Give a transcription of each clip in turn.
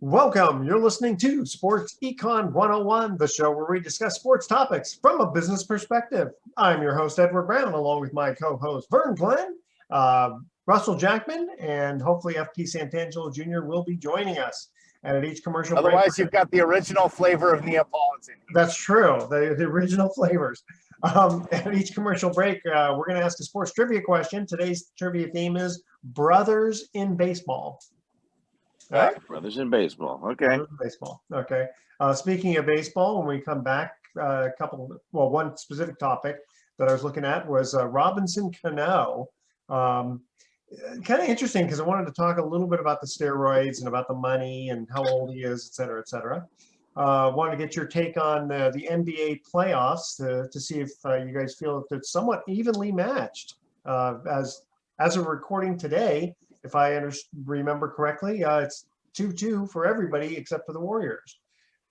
Welcome. You're listening to Sports Econ 101, the show where we discuss sports topics from a business perspective. I'm your host, Edward Brown, along with my co-host, Vern Glenn, Russell Jackman, and hopefully FP Santangelo Jr. will be joining us. And at each commercial break, otherwise, you've got the original flavor of Neapolitan. That's true, the original flavors. At each commercial break, we're going to ask a sports trivia question. Today's trivia theme is Brothers in Baseball. All right. Brothers in baseball. Okay. Brothers in baseball. Okay. Speaking of baseball, when we come back, one specific topic that I was looking at was Robinson Cano. Kind of interesting because I wanted to talk a little bit about the steroids and about the money and how old he is, et cetera, et cetera. Want to get your take on the NBA playoffs to see if you guys feel that it's somewhat evenly matched. As of recording today, if I remember correctly, it's 2-2 for everybody except for the Warriors.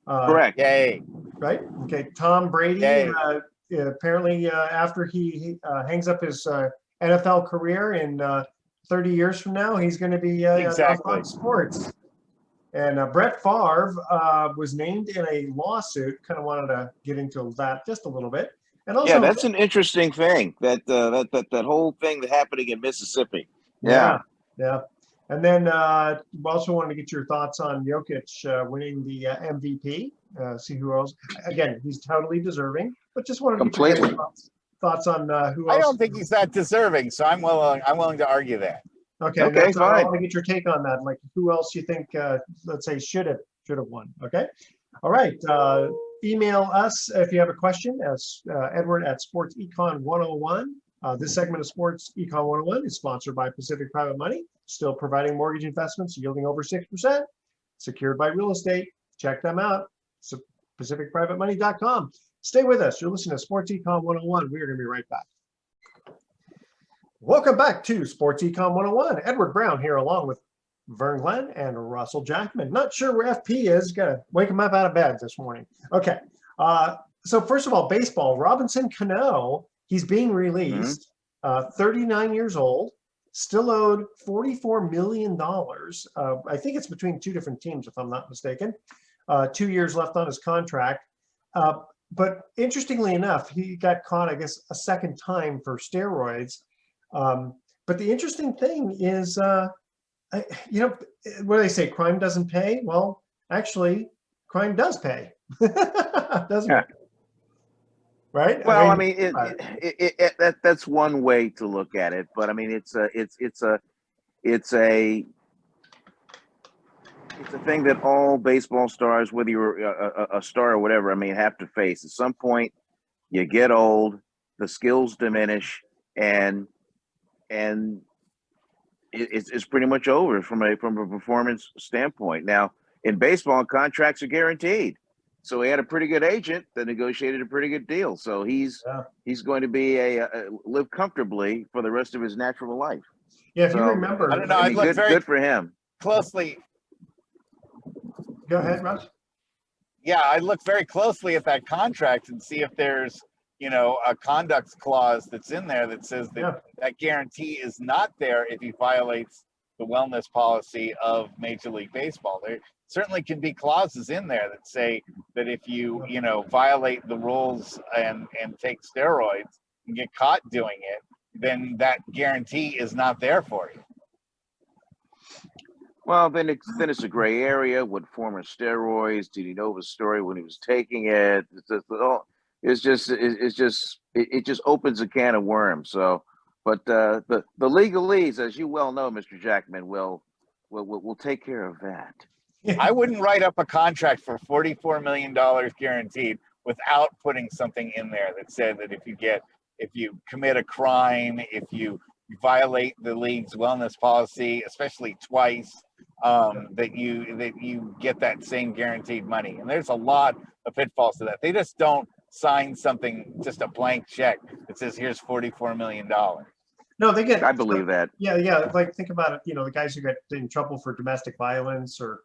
Correct. Yay. Right? Okay. Tom Brady, apparently after he hangs up his NFL career in 30 years from now, he's going to be on Fox Sports. And Brett Favre was named in a lawsuit. Kind of wanted to get into that just a little bit. And also, that's an interesting thing. That whole thing that happening in Mississippi. Yeah. And then we also wanted to get your thoughts on Jokic winning the MVP. See who else. Again, he's totally deserving, but just wanted to get your thoughts on who else. I don't think he's that deserving, so I'm willing to argue that. Okay, fine. I want to get your take on that. Like, who else you think, let's say, should have won? Okay. All right. Email us if you have a question as Edward at Sports Econ 101. This segment of Sports Econ 101 is sponsored by Pacific Private Money, still providing mortgage investments yielding over 6%, secured by real estate. Check them out, pacificprivatemoney.com. Stay with us. You're listening to Sports Econ 101. We are going to be right back. Welcome back to Sports Econ 101. Edward Brown here along with Vern Glenn and Russell Jackman. Not sure where FP is. Got to wake him up out of bed this morning. Okay. So first of all, baseball. Robinson Cano. He's being released, 39 years old, still owed $44 million. I think it's between two different teams, if I'm not mistaken. 2 years left on his contract. But interestingly enough, he got caught, I guess, a second time for steroids. But the interesting thing is, what do they say? Crime doesn't pay? Well, actually, crime does pay. Doesn't it? Right. Well, I mean, that's one way to look at it, but I mean, it's a thing that all baseball stars, whether you're a star or whatever, I mean, have to face. At some point, you get old, the skills diminish, and it's pretty much over from a performance standpoint. Now, in baseball, contracts are guaranteed. So he had a pretty good agent that negotiated a pretty good deal. So he's going to be live comfortably for the rest of his natural life. Yeah, if you remember, I don't know. Good for him. Closely. Go ahead, Russ. Yeah, I look very closely at that contract and see if there's, a conduct clause that's in there that says that that guarantee is not there if he violates the wellness policy of Major League Baseball. There certainly can be clauses in there that say that if you, violate the rules and take steroids and get caught doing it, then that guarantee is not there for you. Well, then it's a gray area with former steroids. Did he know the story when he was taking it? It just opens a can of worms. So, but the legalese, as you well know, Mr. Jackman, will take care of that. I wouldn't write up a contract for $44 million guaranteed without putting something in there that said that if you commit a crime, if you violate the league's wellness policy, especially twice, that you get that same guaranteed money. And there's a lot of pitfalls to that. They just don't sign something, just a blank check that says here's $44 million. No, they get. I believe that. Yeah. Like, think about it. The guys who get in trouble for domestic violence or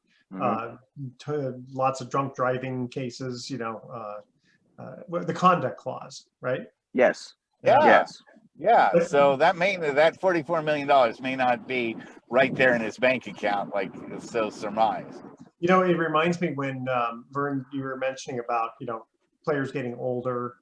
lots of drunk driving cases. The conduct clause, right? Yes. Yeah. Yes. Yeah. So that $44 million may not be right there in his bank account, like so surmised. You know, it reminds me when Vern, you were mentioning about, players getting older,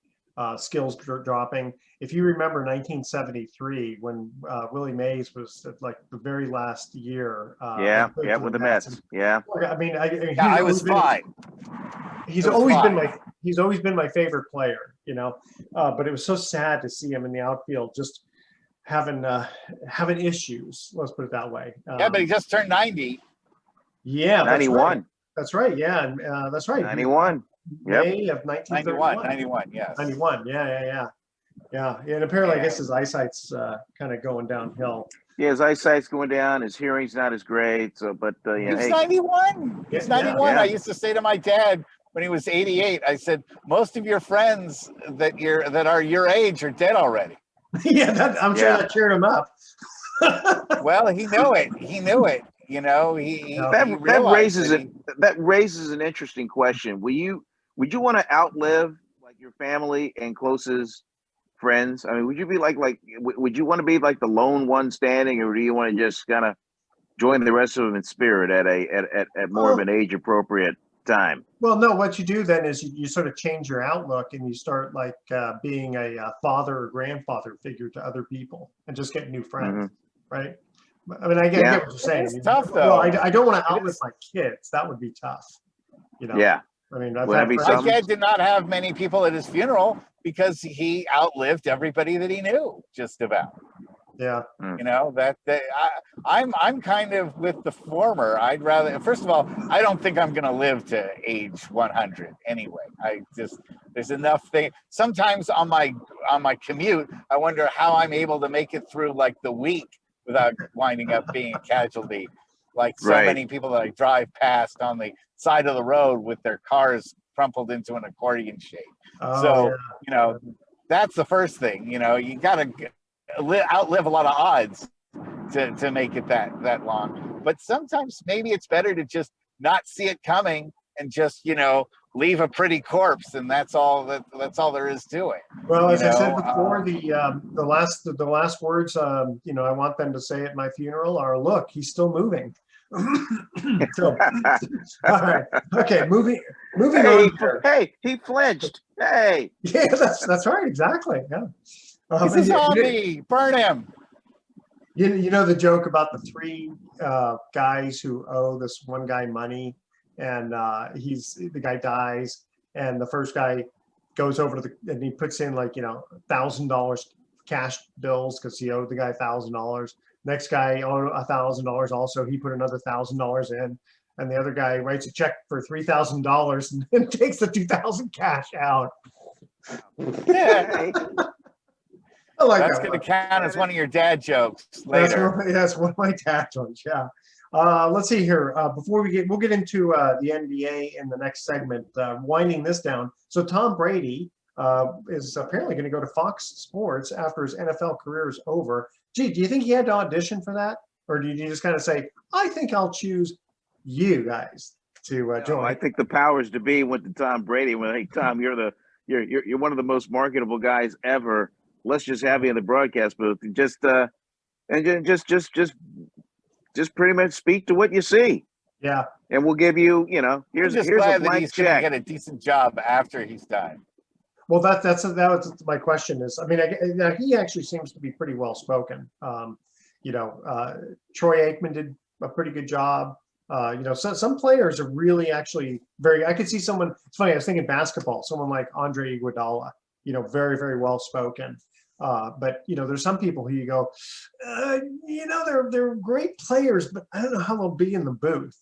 skills dropping. If you remember 1973, when Willie Mays was at, like, the very last year. Yeah, with the Mets. Yeah. I mean, I was fine. He's always been my favorite player, but it was so sad to see him in the outfield just having issues. Let's put it that way. Yeah, but he just turned 90. Yeah, 91. That's right. Yeah, that's right. 91. May of 1931. 91, yes. 91. Yeah. And apparently, I guess his eyesight's kind of going downhill. Yeah, his eyesight's going down. His hearing's not as great. So, but he's 91. He's 91. Yeah. I used to say to my dad when he was 88, I said, most of your friends that are your age are dead already. Yeah, I'm sure that cheered him up. Well, he knew it. He knew it. That raises an interesting question. Would you want to outlive like your family and closest friends? I mean, would you be would you want to be like the lone one standing, or do you want to just kind of join the rest of them in spirit at more of an age appropriate time? Well, no, what you do then is you sort of change your outlook, and you start like being a father or grandfather figure to other people and just get new friends, right? I mean, I get what you're saying. It's tough, though. Well, I don't want to outlive my kids. That would be tough. Yeah. I mean, my dad did not have many people at his funeral because he outlived everybody that he knew, just about. Yeah. I'm kind of with the former. I'd rather, first of all, I don't think I'm going to live to age 100 anyway. There's enough thing. Sometimes on my commute, I wonder how I'm able to make it through like the week without winding up being a casualty, like so many people that I drive past on the side of the road with their cars crumpled into an accordion shape. That's the first thing. You got to outlive a lot of odds to make it that long. But sometimes maybe it's better to just not see it coming and just leave a pretty corpse, and that's all there is to it. Well, as I said before, the last words I want them to say at my funeral are, "Look, he's still moving." So, all right, okay, moving on. Hey, he flinched. Hey, yeah, that's right, exactly. Yeah, he's a zombie. Burn him. You know the joke about the three guys who owe this one guy money. And the guy dies, and the first guy goes over and he puts in like $1,000 cash bills because he owed the guy $1,000. Next guy owed $1,000 also. He put another $1,000 in, and the other guy writes a check for $3,000 and takes the $2,000 cash out. Yeah. I like that's going to count as one of your dad jokes later. That's one of my dad jokes. Yeah. Let's see here. Before we'll get into the NBA in the next segment, winding this down. So Tom Brady is apparently going to go to Fox Sports after his NFL career is over. Gee, do you think he had to audition for that? Or did you just kind of say, I think I'll choose you guys to join? I think the powers to be went to Tom Brady. Well, hey, Tom, you're one of the most marketable guys ever. Let's just have you in the broadcast booth and just pretty much speak to what you see. Yeah. And we'll give you, here's a blank check. Get a decent job after he's done. Well, that was my question is, I mean, he actually seems to be pretty well spoken. Troy Aikman did a pretty good job. Some players are really actually I could see someone, it's funny, I was thinking basketball, someone like Andre Iguodala, very, very well spoken. But there's some people who you go, they're great players, but I don't know how they'll be in the booth.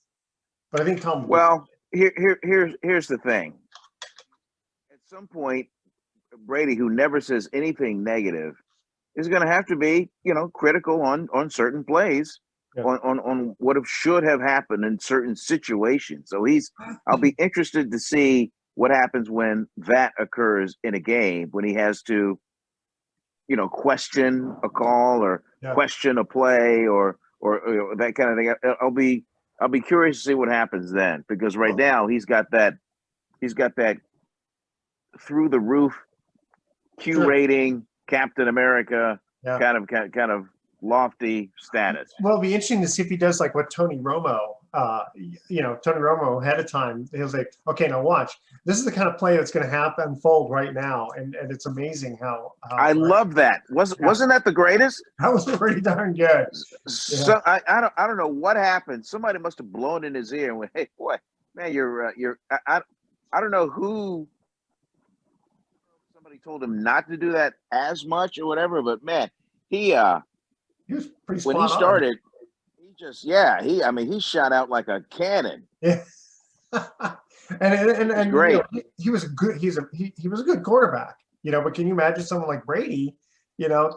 But I think Tom. Well, here's the thing. At some point, Brady, who never says anything negative, is going to have to be, critical on certain plays, on what should have happened in certain situations. So I'll be interested to see what happens when that occurs in a game, when he has to, question a call or question a play or that kind of thing. I'll be curious to see what happens then, because right now he's got that through the roof Q rating, Captain America kind of lofty status. Well, it'll be interesting to see if he does like what Tony Romo, Tony Romo ahead of time. He'll say, okay, now watch. This is the kind of play that's going to unfold right now. And it's amazing how I love that. Wasn't that the greatest? That was pretty darn good. So I don't know what happened. Somebody must have blown in his ear and went, "Hey, boy, man, I don't know who." Somebody told him not to do that as much or whatever, but man, he was pretty when he started, he shot out like a cannon. Yeah. and great. He was a good he was a good quarterback, but can you imagine someone like Brady, well,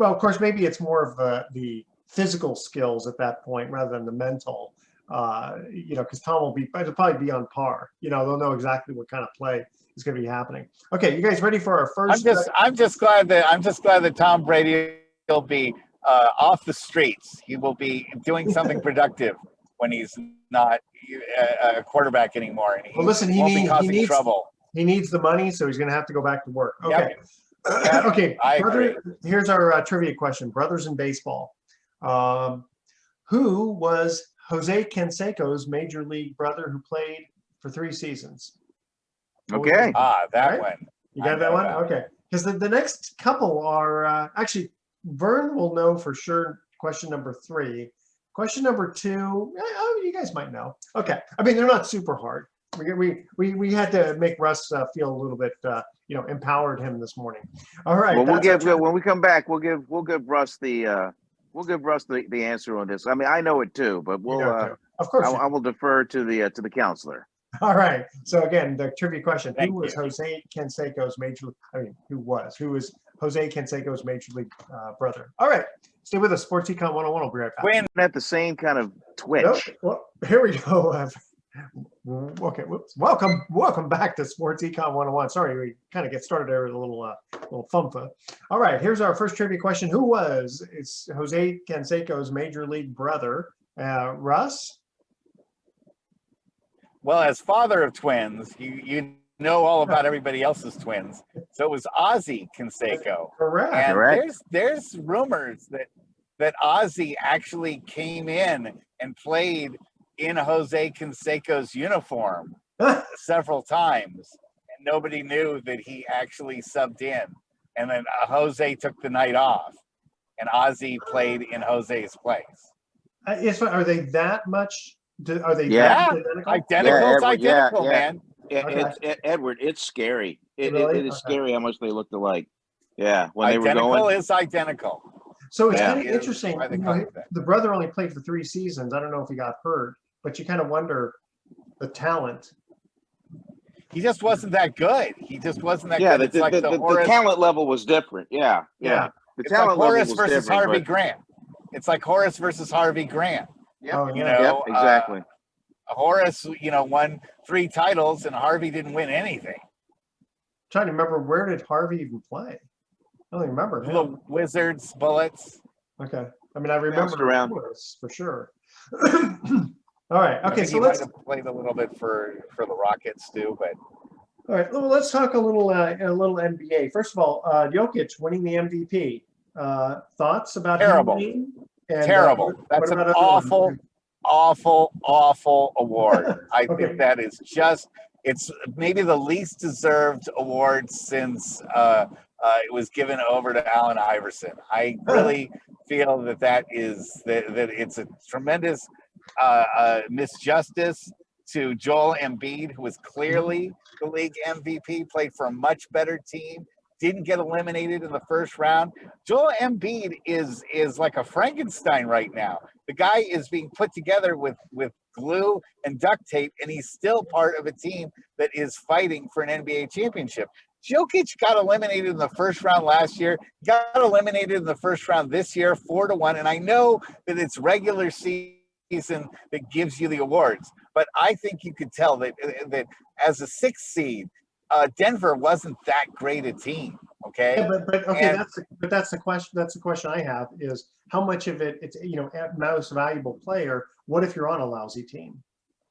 of course, maybe it's more of the physical skills at that point rather than the mental, because Tom will probably be on par. They'll know exactly what kind of play is going to be happening. Okay, you guys ready for our first? I'm just glad that Tom Brady will be off the streets. He will be doing something productive when he's not a quarterback anymore. And well, listen, he needs trouble. He needs the money, so he's going to have to go back to work. Okay. Yep. Okay. I agree. Here's our trivia question. Brothers in baseball. Who was Jose Canseco's major league brother who played for 3 seasons? Okay. That one. You got that one? Okay. Because the next couple are actually, Vern will know for sure question number 3. Question number 2, you guys might know. Okay. I mean, they're not super hard. We had to make Russ feel a little bit, empowered him this morning. All right. Well, when we come back, we'll give Russ the answer on this. I mean, I know it too, but of course, I will defer to the counselor. All right. So again, the trivia question: Who was Jose Canseco's who was Jose Canseco's major league brother? All right. Stay with us. Sports Econ 101. I'll be right back. When at the same kind of twitch. Nope. Well, here we go. Okay. Whoops. Welcome back to Sports Econ 101. Sorry, we kind of get started there with a little fumfa. All right. Here's our first trivia question: Who was Jose Canseco's major league brother? Russ. Well, as father of twins, you know all about everybody else's twins. So it was Ozzie Canseco. Correct. And Correct. there's rumors that Ozzie actually came in and played in Jose Canseco's uniform several times, and nobody knew that he actually subbed in. And then Jose took the night off, and Ozzie played in Jose's place. Are they that much? Are they identical? Identical, man. Edward, it's scary. It is scary how much they looked alike. Yeah, when identical they were going. is identical. So it's kind of interesting. The brother only played for 3 seasons. I don't know if he got hurt, but you kind of wonder the talent. He just wasn't that good. He just wasn't that good. The talent level was different. Yeah. The talent level was versus different. Harvey Grant. It's like Horace versus Harvey Grant. Yep. Exactly. Horace, won 3 titles, and Harvey didn't win anything. I'm trying to remember, where did Harvey even play? I don't even remember him. The Wizards, Bullets. Okay. I mean, I remember around for sure. All right. Okay. So he might have played a little bit for the Rockets too, but. All right. Well, let's talk a little NBA. First of all, Jokic winning the MVP. Thoughts about terrible? And, terrible. That's an awful award. I think that is it's maybe the least deserved award since it was given over to Allen Iverson. I really feel that it's a tremendous misjustice to Joel Embiid, who was clearly the league MVP, played for a much better team, didn't get eliminated in the first round. Joel Embiid is like a Frankenstein right now. The guy is being put together with glue and duct tape, and he's still part of a team that is fighting for an NBA championship. Jokic got eliminated in the first round last year, got eliminated in the first round this year, 4-1. And I know that it's regular season that gives you the awards, but I think you could tell that as a 6th seed, Denver wasn't that great a team. Okay. Yeah, but okay, that's the question. That's the question I have is how much of it's most valuable player. What if you're on a lousy team?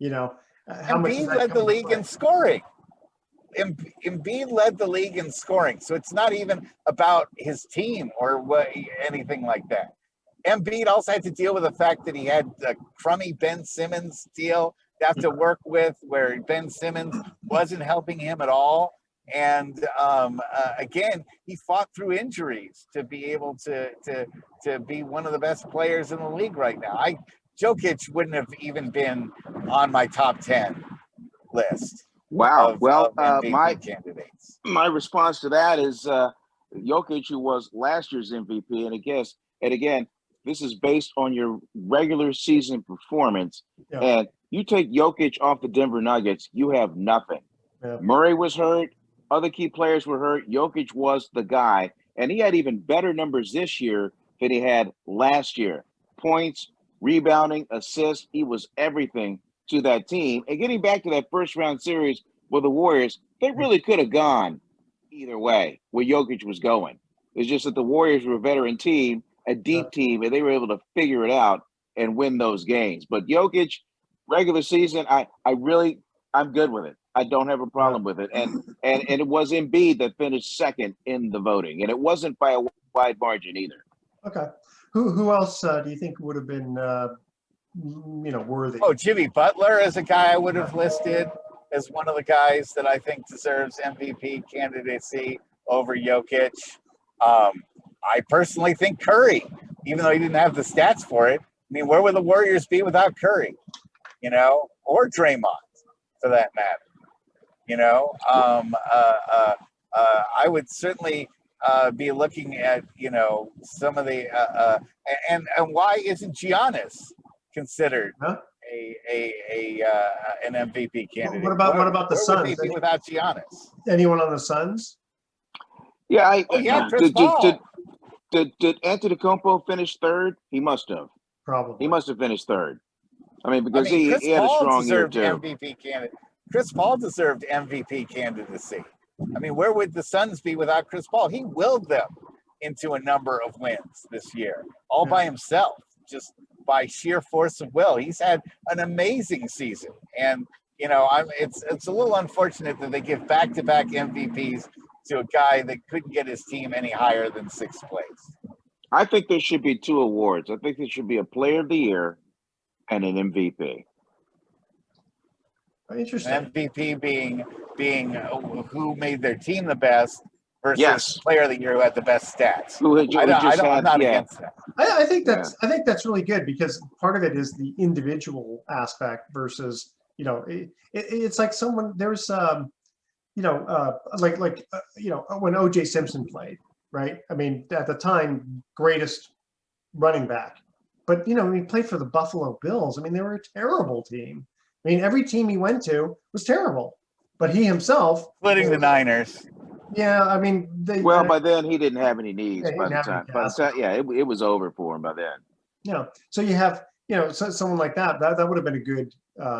How much led the league in scoring. Embiid led the league in scoring, so it's not even about his team or anything like that. Embiid also had to deal with the fact that he had a crummy Ben Simmons deal to have to work with, where Ben Simmons wasn't helping him at all. And again, he fought through injuries to be able to be one of the best players in the league right now. Jokic wouldn't have even been on my top 10 list Wow. of My MVP candidates. response to that is Jokic, who was last year's MVP, and again, this is based on your regular season performance. Yeah. And you take Jokic off the Denver Nuggets, you have nothing. Yeah. Murray was hurt. Other key players were hurt. Jokic was the guy. And he had even better numbers this year than he had last year. Points, rebounding, assists. He was everything to that team. And getting back to that first round series with the Warriors, they really could have gone either way where Jokic was going. It's just that the Warriors were a veteran team, a deep team, and they were able to figure it out and win those games. But Jokic, regular season, I'm good with it. I don't have a problem with it. And it was Embiid that finished second in the voting, and it wasn't by a wide margin either. Okay. Who else do you think would have been worthy? Oh, Jimmy Butler is a guy I would have listed as one of the guys that I think deserves MVP candidacy over Jokic. I personally think Curry, even though he didn't have the stats for it. I mean, where would the Warriors be without Curry? Or Draymond, for that matter. I would certainly be looking at some of the and why isn't Giannis considered an MVP candidate? What about the Suns? Would they be without Giannis? Anyone on the Suns? Yeah, Chris Paul. Did Antetokounmpo finish third? He must have. Probably. He must have finished third. I mean, because he had a strong year too. MVP candidate. Chris Paul deserved MVP candidacy. I mean, where would the Suns be without Chris Paul? He willed them into a number of wins this year, all by himself, just by sheer force of will. He's had an amazing season, and it's a little unfortunate that they give back-to-back MVPs to a guy that couldn't get his team any higher than sixth place. I think there should be two awards. I think there should be a Player of the Year and an MVP. Interesting. An MVP being who made their team the best versus Player of the Year who had the best stats. I'm not against that. I think that's really good, because part of it is the individual aspect versus it's like someone there's when O.J. Simpson played, right? I mean, at the time, greatest running back, but he played for the Buffalo Bills. I mean, they were a terrible team. I mean, every team he went to was terrible, but he himself, including the Niners. Yeah, I mean, by then he didn't have any needs. By the time, it was over for him by then. Yeah, so you have someone like that would have been a good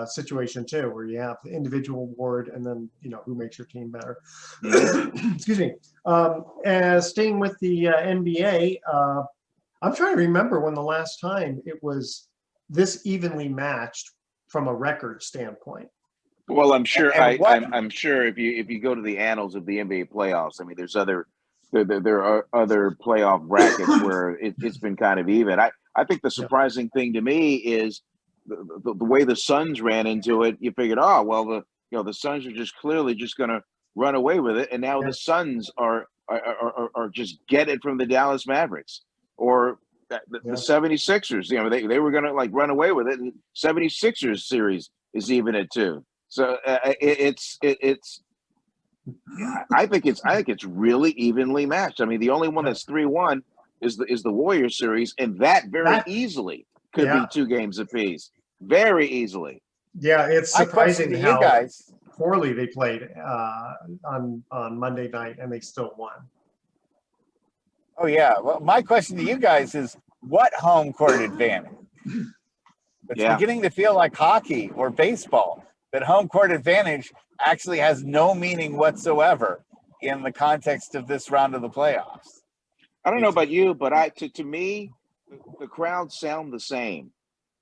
situation too, where you have the individual award and then who makes your team better. Excuse me. Staying with the NBA, I'm trying to remember when the last time it was this evenly matched from a record standpoint. Well, I'm sure. I'm sure if you go to the annals of the NBA playoffs, I mean, there are other playoff brackets where it's been kind of even. I think the surprising thing to me is the way the Suns ran into it. You figured, the Suns are just clearly just going to run away with it, and now the Suns are just get it from the Dallas Mavericks or the 76ers. They were going to run away with it. And 76ers series is even at 2. So it's. I think it's really evenly matched. I mean, the only one that's 3-1 is the Warriors series, and that very easily could be 2 games apiece, very easily. Yeah, it's surprising how you guys poorly they played on Monday night, and they still won. Oh yeah. Well, my question to you guys is, what home court advantage? It's beginning to feel like hockey or baseball, that home court advantage actually has no meaning whatsoever in the context of this round of the playoffs. I don't know about you, but to me, the crowds sound the same.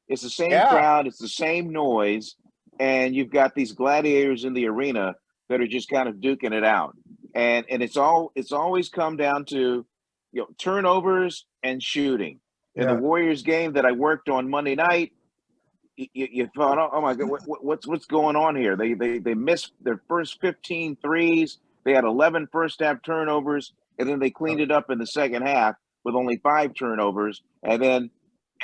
It's the same crowd, it's the same noise, and you've got these gladiators in the arena that are just kind of duking it out. And it's always come down to turnovers and shooting. In the Warriors game that I worked on Monday night, you thought, oh my God, what's going on here? They missed their first 15 threes. They had 11 first half turnovers, and then they cleaned it up in the second half with only 5 turnovers. And then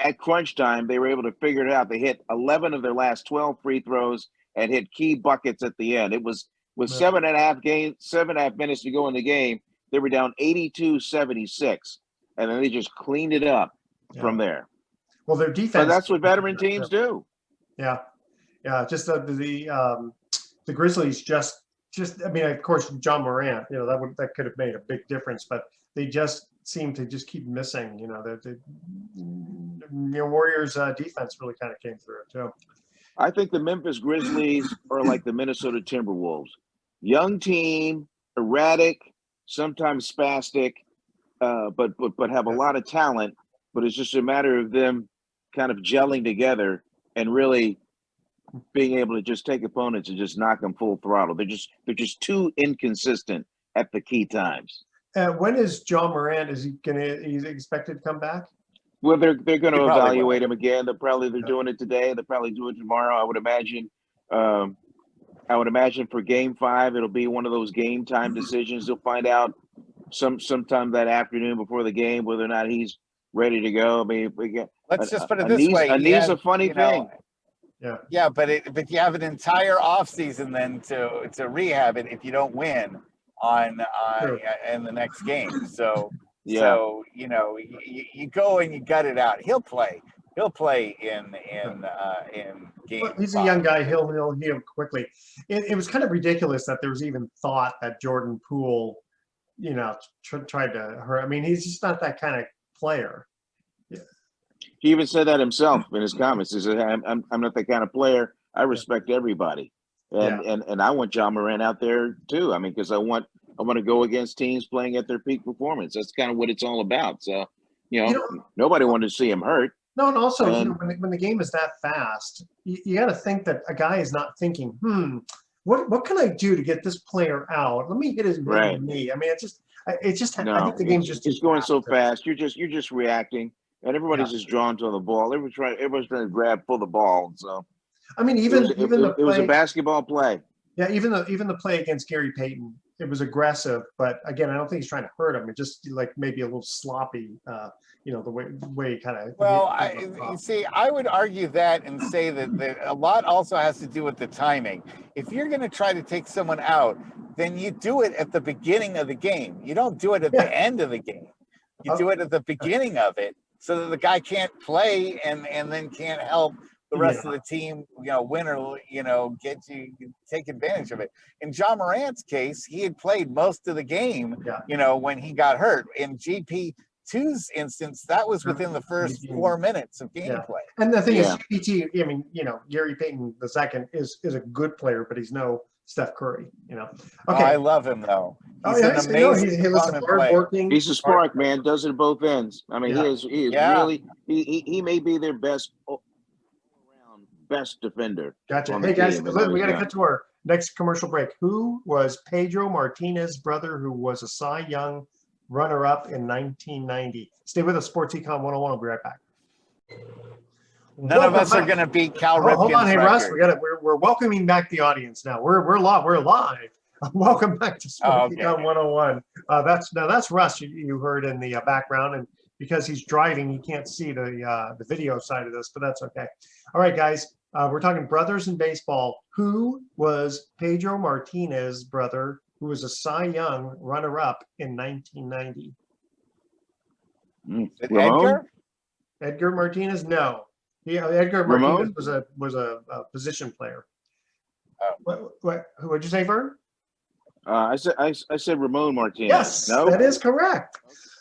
at crunch time, they were able to figure it out. They hit 11 of their last 12 free throws and hit key buckets at the end. It was with 7.5 minutes to go in the game. They were down 82-76, and then they just cleaned it up from there. Well, their defense. But that's what veteran teams do. Yeah, just the Grizzlies just. I mean, of course, John Morant. That could have made a big difference, but they just seem to just keep missing. The Warriors' defense really kind of came through too. I think the Memphis Grizzlies are like the Minnesota Timberwolves. Young team, erratic, sometimes spastic, but have a lot of talent. But it's just a matter of them kind of gelling together and really being able to just take opponents and just knock them full throttle. They're just too inconsistent at the key times. When is John Morant? Is he's expected to come back? Well, they're going to evaluate him again. They're doing it today. They'll probably do it tomorrow. I would imagine. For Game 5, it'll be one of those game time decisions. They'll find out sometime that afternoon before the game whether or not he's ready to go. I mean, let's just put it this way: a knee's a funny thing. Yeah, but you have an entire offseason then to rehab it if you don't win in the next game. So you go and you gut it out. He'll play in game. Well, he's a young guy. He'll heal quickly. It was kind of ridiculous that there was even thought that Jordan Poole, tried to hurt. I mean, he's just not that kind of player. He even said that himself in his comments. He said, I'm not that kind of player. I respect everybody. And I want John Morant out there too. I mean, because I want to go against teams playing at their peak performance. That's kind of what it's all about. So, nobody wanted to see him hurt. No, and also, when the game is that fast, you got to think that a guy is not thinking, what can I do to get this player out? Let me hit his knee. I mean, I think the game's just going so fast. You're just reacting. And everybody's just drawn to the ball. Everyone's trying to pull the ball. So, I mean, it was a basketball play. Yeah, even the play against Gary Payton, it was aggressive. But again, I don't think he's trying to hurt him. It just like maybe a little sloppy. The way he kind of. Well, I would argue that and say that a lot also has to do with the timing. If you're going to try to take someone out, then you do it at the beginning of the game. You don't do it at the end of the game. You do it at the beginning of it, so that the guy can't play and then can't help the rest of the team, win or, take advantage of it. In John Morant's case, he had played most of the game, when he got hurt. In GP2's instance, that was within the first 4 minutes of gameplay. And the thing is, GPT, I mean, Gary Payton II is a good player, but he's no Steph Curry, Okay. Oh, I love him though. He's an amazing hardworking. He's a spark, man. Does it at both ends. I mean, he is really. He may be their best defender. Gotcha. Hey guys, we got to cut to our next commercial break. Who was Pedro Martinez's brother, who was a Cy Young runner-up in 1990? Stay with us, Sports Econ 101. We'll be right back. None of us are going to beat Cal Ripken's Hold on, hey record. Russ, we're welcoming back the audience now. We're live. Welcome back to Sports Econ 101. That's Russ you heard in the background, and because he's driving, he can't see the video side of this, but that's okay. All right, guys, we're talking brothers in baseball. Who was Pedro Martinez's brother, who was a Cy Young runner-up in 1990? Edgar Martinez? No. Edgar Martinez was a position player. What'd you say, Vern? I said Ramon Martinez. Yes, that is correct.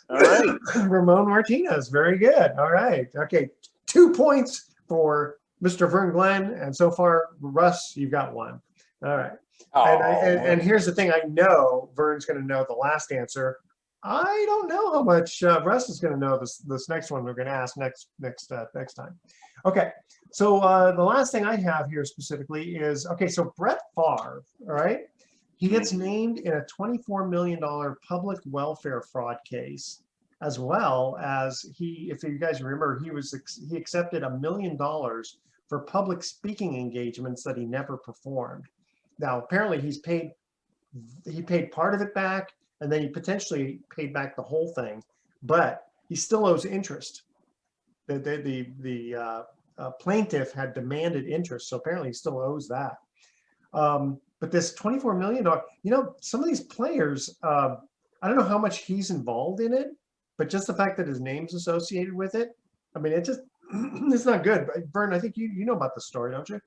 All right. Ramon Martinez. Very good. All right. Okay. 2 points for Mr. Vern Glenn. And so far, Russ, you've got 1. All right. And here's the thing. I know Vern's going to know the last answer. I don't know how much Russ is going to know this next one we're going to ask next time. Okay. So the last thing I have here specifically is, so Brett Favre, all right? He gets named in a $24 million public welfare fraud case as well as if you guys remember, he accepted $1 million for public speaking engagements that he never performed. Now, apparently he paid part of it back, and then he potentially paid back the whole thing, but he still owes interest. The plaintiff had demanded interest, so apparently he still owes that. But this $24 million, some of these players, I don't know how much he's involved in it, but just the fact that his name's associated with it, I mean, it just, it's not good. Vern, I think you know about the story, don't you?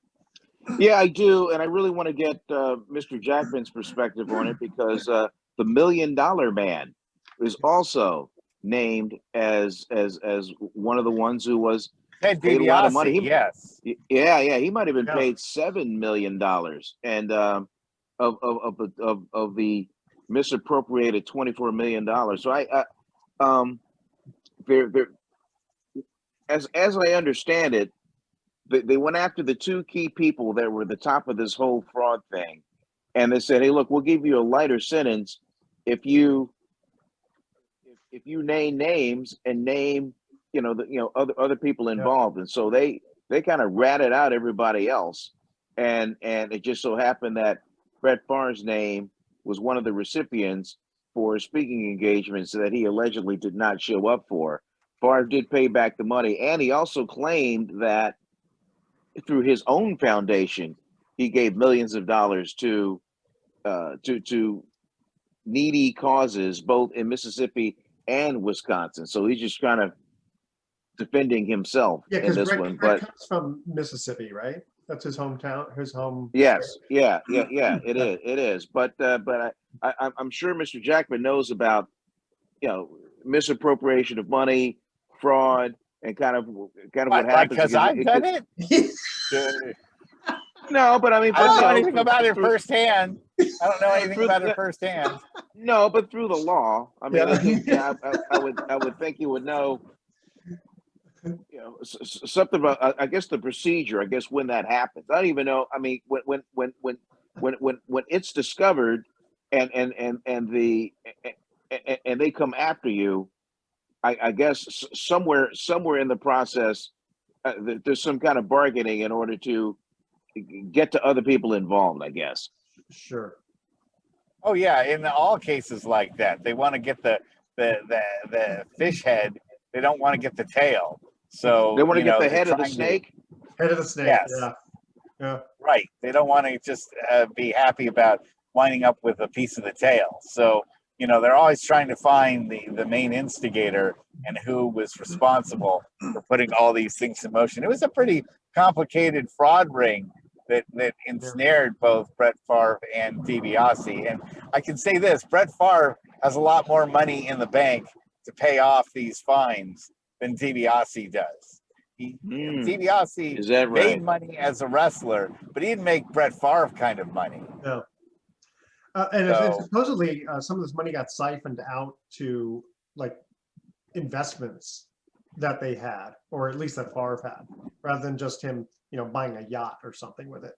Yeah, I do, and I really want to get Mr. Jackman's perspective on it, because the $1 Million Man is also named as one of the ones who was Ted paid a lot of money. yes. Yeah, he might have been paid $7 million, and of the misappropriated $24 million. So as I understand it, they went after the two key people that were the top of this whole fraud thing, and they said, "Hey, look, we'll give you a lighter sentence if you name names and name other people involved." And so they kind of ratted out everybody else, and it just so happened that Brett Favre's name was one of the recipients for speaking engagements that he allegedly did not show up for. Favre did pay back the money, and he also claimed that through his own foundation, he gave millions of dollars to needy causes both in Mississippi and Wisconsin. So he's just kind of defending himself in this one. Brett comes from Mississippi, right? That's his hometown, his home. Yes, state. Yeah. It is. But I'm sure Mr. Jackman knows about misappropriation of money, fraud, and kind of what happens. Because I've done it. No, but I mean, I don't know anything about it firsthand. I don't know anything about it firsthand. No, but through the law, I mean, I would think you would know. Something about, I guess, the procedure. I guess when that happens, I don't even know. I mean, when it's discovered, and they come after you, I guess somewhere in the process, there's some kind of bargaining in order to get to other people involved, I guess. Sure. Oh yeah, in all cases like that, they want to get the fish head. They don't want to get the tail. So they want to get the head of the snake. Head of the snake. Yes. Yeah. Right. They don't want to just be happy about winding up with a piece of the tail. So they're always trying to find the main instigator and who was responsible for putting all these things in motion. It was a pretty complicated fraud ring that ensnared both Brett Favre and DiBiase. And I can say this: Brett Favre has a lot more money in the bank to pay off these fines than DiBiase does. DiBiase Is that right? made money as a wrestler, but he didn't make Brett Favre kind of money. No. And supposedly some of this money got siphoned out to like investments that they had, or at least that Favre had, rather than just him, buying a yacht or something with it.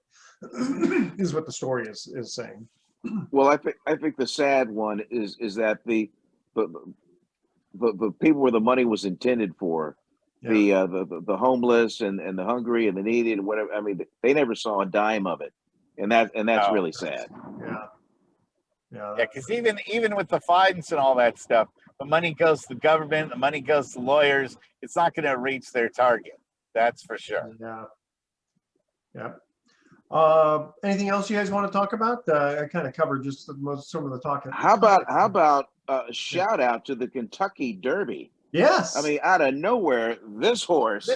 Is what the story is saying. Well, I think the sad one is that the people where the money was intended for, the homeless and the hungry and the needy and whatever. I mean, they never saw a dime of it, and that's really sad. Yeah, because even with the fines and all that stuff, the money goes to the government, the money goes to lawyers. It's not going to reach their target. That's for sure. Yeah. Anything else you guys want to talk about? I kind of covered just some of the talk. How about a shout out to the Kentucky Derby? Yes. I mean, out of nowhere, this horse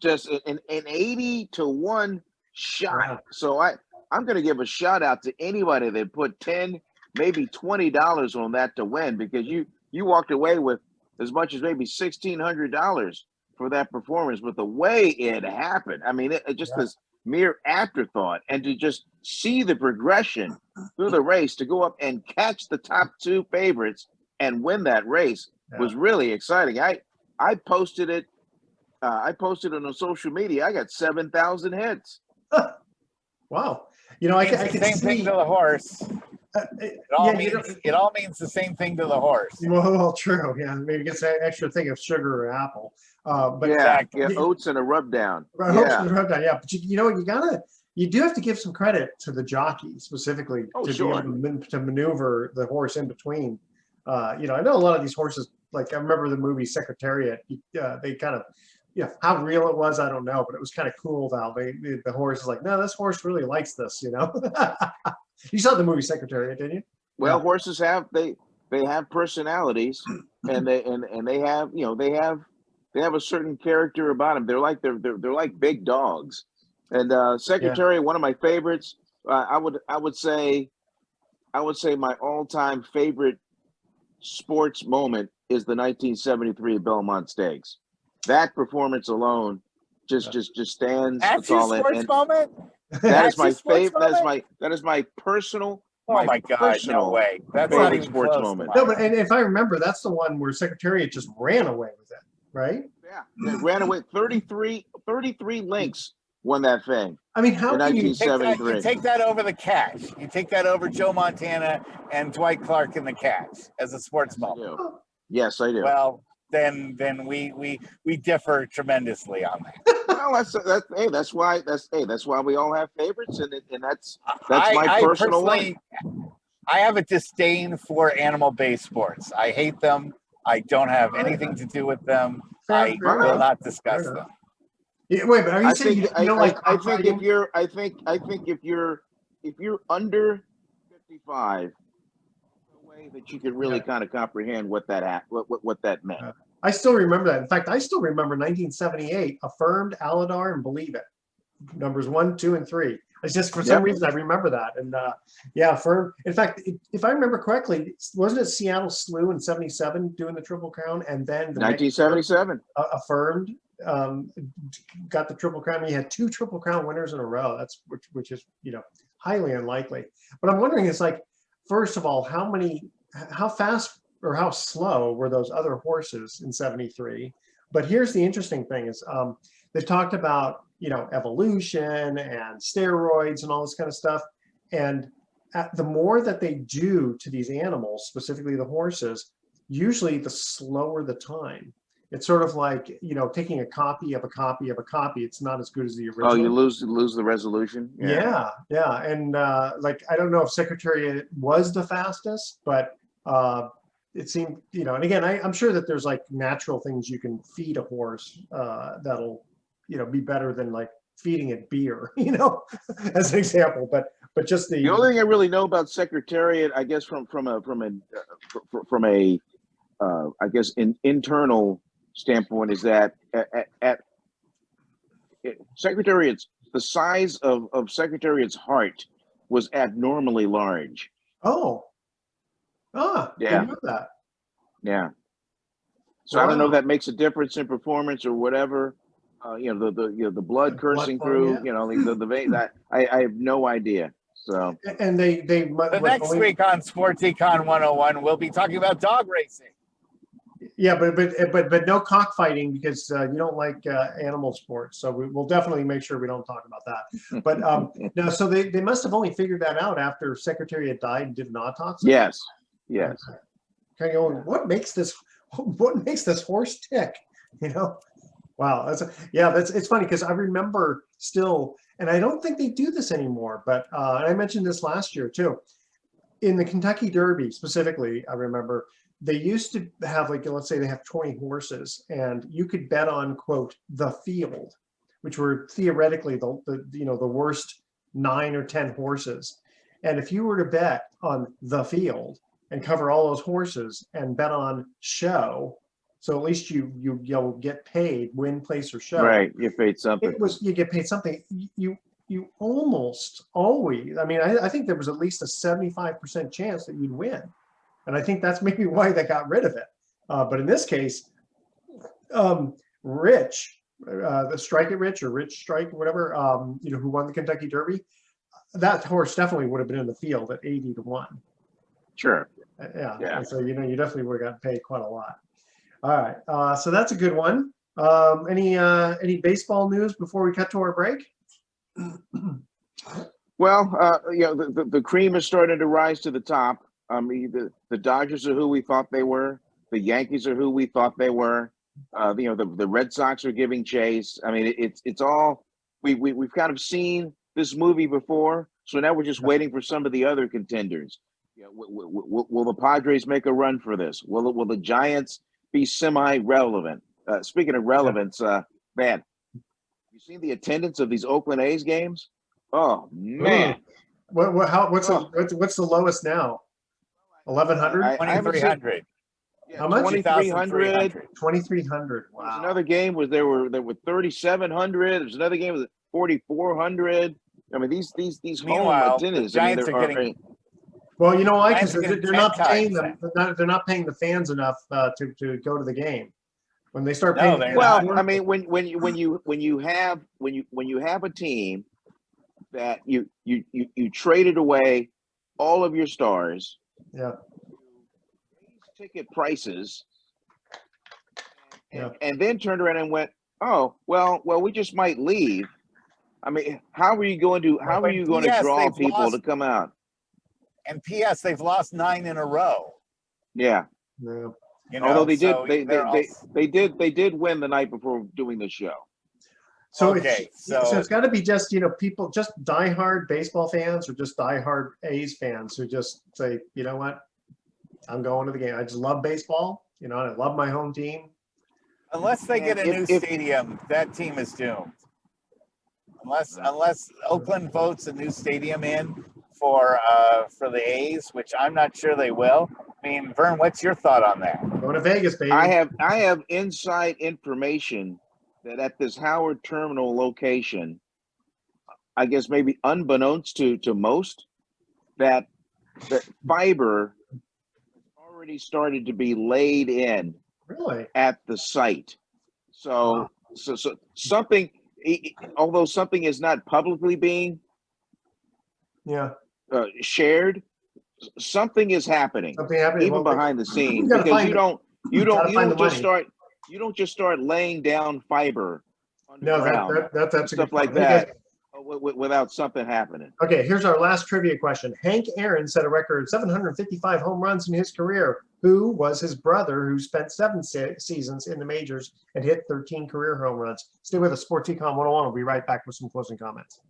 just an 80-1 shot. Wow. So I'm going to give a shout out to anybody that put $10, maybe $20 on that to win, because you walked away with as much as maybe $1,600 for that performance. But the way it happened, I mean, it just this mere afterthought, and to just see the progression through the race, to go up and catch the top two favorites and win that race was really exciting. I posted it. I posted it on social media. I got 7,000 hits. Wow. I can same see thing to the horse. It all means the same thing to the horse. Well, true. Yeah, maybe gets an extra thing of sugar or apple. But Exactly. Oats and a rub down. Yeah, but you know what? You do have to give some credit to the jockey specifically to be able to maneuver the horse in between. I know a lot of these horses. Like I remember the movie Secretariat. They kind of, how real it was, I don't know, but it was kind of cool how the horse is like, no, this horse really likes this. You saw the movie Secretariat, didn't you? Well, horses have they have personalities, and they have they have a certain character about them. They're like big dogs. And Secretary, one of my favorites. I would say my all-time favorite sports moment is the 1973 Belmont Stakes. That performance alone just stands. That's your sports moment. That is my favorite. That is my personal. Oh my God! No way. That's not even sports close moment. No, but and if I remember, that's the one where Secretariat just ran away with it, right? Yeah, it ran away 33 lengths. Won that thing. I mean, how can you take that over the Catch? You take that over Joe Montana and Dwight Clark in the Catch as a sports moment. Yes, I do. Well, then we differ tremendously on that. Well, that's why we all have favorites, and that's my personal one. I have a disdain for animal-based sports. I hate them. I don't have anything to do with them. I will not discuss them. Yeah, wait, but are you saying you don't like? I think if you're under 55, a way that you can really kind of comprehend what that meant. I still remember that. In fact, I still remember 1978, Affirmed, Aladar, and Believe It, numbers 1, 2, and 3. It's just for some reason I remember that. And Affirmed. In fact, if I remember correctly, wasn't it Seattle Slew in '77 doing the Triple Crown, and then 1977 Affirmed got the Triple Crown. He had 2 Triple Crown winners in a row. That's which is highly unlikely. But I'm wondering, it's like, first of all, how fast or how slow were those other horses in '73? But here's the interesting thing is they've talked about evolution and steroids and all this kind of stuff. And the more that they do to these animals, specifically the horses, usually the slower the time. It's sort of like, taking a copy of a copy of a copy. It's not as good as the original. Oh, you lose the resolution? Yeah. And I don't know if Secretariat was the fastest, but it seemed, and again, I'm sure that there's like natural things you can feed a horse that'll, be better than like feeding it beer, as an example. But just the only thing I really know about Secretariat, I guess from a I guess an internal standpoint, is that at Secretariat's, the size of Secretariat's heart was abnormally large. Didn't know that. Yeah. So I don't know if that makes a difference in performance or whatever. The blood coursing through, the vein. That I have no idea. So and they next week on Sports Econ 101, we'll be talking about dog racing. Yeah, but no cockfighting, because you don't like animal sports. So we'll definitely make sure we don't talk about that. But no, so they must have only figured that out after Secretariat died and did an autopsy. Yes. Kind of going, what makes this horse tick? Wow, it's funny because I remember still, and I don't think they do this anymore. But and I mentioned this last year too. In the Kentucky Derby specifically, I remember they used to have, like, let's say they have 20 horses, and you could bet on, quote, the field, which were theoretically the worst 9 or 10 horses. And if you were to bet on the field and cover all those horses and bet on show, so at least you'll get paid, win, place, or show. Right, you paid something. You get paid something. You almost always, I think there was at least a 75% chance that you'd win. And I think that's maybe why they got rid of it. But in this case, Rich, the Strike It Rich or Rich Strike, whatever, who won the Kentucky Derby, that horse definitely would have been in the field at 80-1. Sure. Yeah. And so, you definitely would have gotten paid quite a lot. All right. So that's a good one. Any baseball news before we cut to our break? The cream is starting to rise to the top. I mean, the Dodgers are who we thought they were. The Yankees are who we thought they were. The Red Sox are giving chase. I mean, it's all we've kind of seen this movie before. So now we're just waiting for some of the other contenders. Will the Padres make a run for this? Will the Giants be semi-relevant? Speaking of relevance, man, you seen the attendance of these Oakland A's games? Oh man, what's the lowest now? 1,100? 2,300. How much? 2,300. 2,300. Wow. There's another game where there were 3,700. There's another game with 4,400. I mean, these Meanwhile, home attendance. the Giants are getting. Well, you know why? Because Giants are they're getting not 10 paying times them. They're not paying the fans enough to go to the game. When they start No, paying, they're Well, not. I mean, when you have a team that you traded away all of your stars, yeah, raised ticket prices, Yeah. and then turned around and went, oh well, we just might leave. I mean, how are you going to draw they've people lost- to come out? And P.S. They've lost 9 in a row. Yeah. yeah. You know, Although they so did, they're also- they did win the night before doing the show. So Okay, so so- it's got to be just people, just diehard baseball fans, or just diehard A's fans who just say, you know what, I'm going to the game. I just love baseball, and I love my home team. Unless they get a new stadium, that team is doomed. Unless Oakland votes a new stadium in for the A's, which I'm not sure they will. I mean, Vern, what's your thought on that? Going to Vegas, baby. I have inside information that at this Howard Terminal location, I guess maybe unbeknownst to most, that fiber already started to be laid in Really? at the site. So something, although something is not publicly being shared, something is happening. Something happening Even behind the scenes, gotta because find you the don't just start laying down fiber No, underground, that's a stuff good like point. that without something happening. Okay, here's our last trivia question. Hank Aaron set a record of 755 home runs in his career. Who was his brother who spent 7 seasons in the majors and hit 13 career home runs? Stay with us, Sports Econ 101. We'll be right back with some closing comments.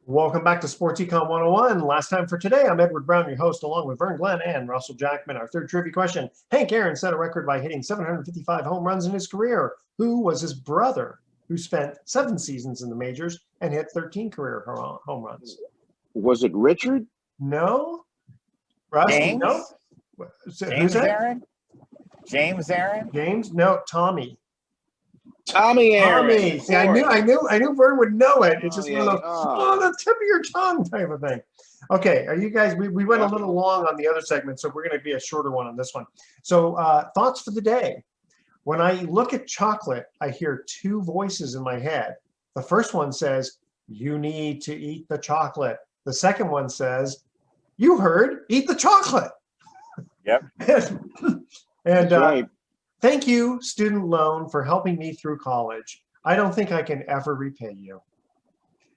Welcome back to Sports Econ 101. Last time for today, I'm Edward Brown, your host, along with Vern Glenn and Russell Jackman. Our third trivia question. Hank Aaron set a record by hitting 755 home runs in his career. Who was his brother who spent 7 seasons in the majors and hit 13 career home runs? Was it Richard? No. Russ? James? No. James Aaron? James Aaron? James? No. Tommy. Tommy Aaron. Tommy. See, I knew Vern would know it. It's just one of those, Oh. the tip of your tongue type of thing. Okay, are you guys, we went a little long on the other segment, so we're going to be a shorter one on this one. So thoughts for the day. When I look at chocolate, I hear 2 voices in my head. The first one says, you need to eat the chocolate. The second one says, you heard, eat the chocolate. Yep. And Right. thank you, student loan, for helping me through college. I don't think I can ever repay you.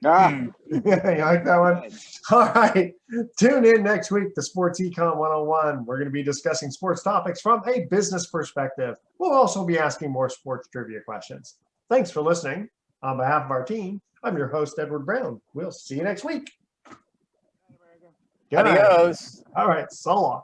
You like that one? All right. Tune in next week to Sports Econ 101. We're going to be discussing sports topics from a business perspective. We'll also be asking more sports trivia questions. Thanks for listening. On behalf of our team, I'm your host, Edward Brown. We'll see you next week. Good night. Adios. All right. So long.